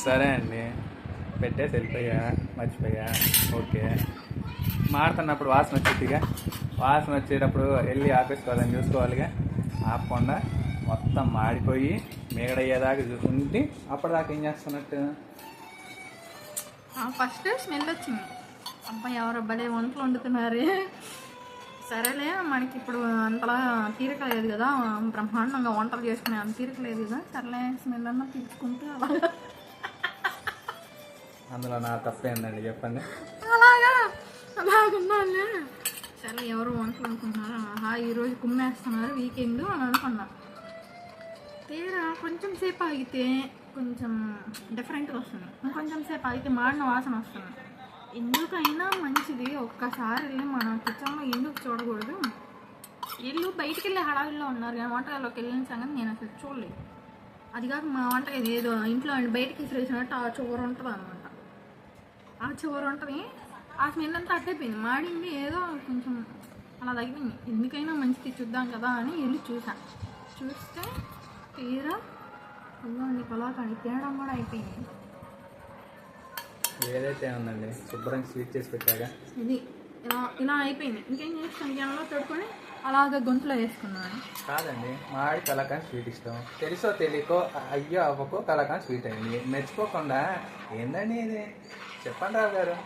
సరే అండి, పెట్టేసి వెళ్ళిపోయా, మర్చిపోయా. ఓకే, మాడుతున్నప్పుడు వాసన వచ్చిద్దిగా, వాసన వచ్చేటప్పుడు వెళ్ళి ఆపేసుకోవాలని చూసుకోవాలిగా. ఆపకుండా మొత్తం మాడిపోయి మేగడయ్యేదాకా చూసుకుంటే అప్పటిదాకా ఏం చేస్తున్నట్టు. ఫస్ట్ స్మెల్ వచ్చింది, అబ్బాయి ఎవరో భలే వంటలు వండుతున్నారే. సరేలే, మనకి ఇప్పుడు అంతలా తీరిక లేదు కదా, బ్రహ్మాండంగా వంటలు చేసుకునే అంత తీరిక లేదు కదా, సరేలే స్మెల్ అన్నా పీల్చుకుంటే అలాగా. అందులో నా తప్పేందండి చెప్పండి. అలాగున్నాలే, సరే ఎవరు వంటలు అనుకుంటున్నారు, ఆహా ఈరోజు కుమ్మేస్తున్నారు వీకెండ్ అని అనుకున్నా. తీరా కొంచెం సేపు ఆగితే కొంచెం డిఫరెంట్గా వస్తుంది, కొంచెం సేపు ఆగితే మాడిన వాసన వస్తుంది. ఎందుకైనా మంచిది ఒక్కసారి వెళ్ళి మన కిచెన్లో ఎందుకు చూడకూడదు. వీళ్ళు బయటికి వెళ్ళి హడావిల్లో ఉన్నారు కానీ వంటగదిలోకి వెళ్ళిన సంగతి నేను అసలు చూడలేదు. అది కాక మా వంటగది ఏదో ఇంట్లో బయటకి విసిరేసినట్టు ఆ చివర ఉంటుంది అనమాట. ఆ చివర ఉంటుంది, ఆ స్మెల్ అంతా అట్టయిపోయింది, మాడింది ఏదో కొంచెం అలా తగ్గిపోయింది. ఎందుకైనా మంచిది చూద్దాం కదా అని వెళ్ళి చూస్తే తీరా అల్లండి కలాకండి తినడం కూడా అయిపోయింది. ఏదైతే ఉందండి, శుభ్రంగా స్వీట్ చేసి పెట్టాగా ఇది ఇలా అయిపోయింది. ఇంకేం చేస్తాను, జనంలో తడుకొని అలాగే గొంతులో వేసుకున్నాను. కాదండి, మాడి కలాకాండ్ స్వీట్ ఇష్టం, తెలుసో తెలియకో అయ్యో అవ్వకో కలాకాండ్ స్వీట్ అయింది, మెచ్చుకోకుండా ఏందండి ఇది, చెప్పండి రావు గారు.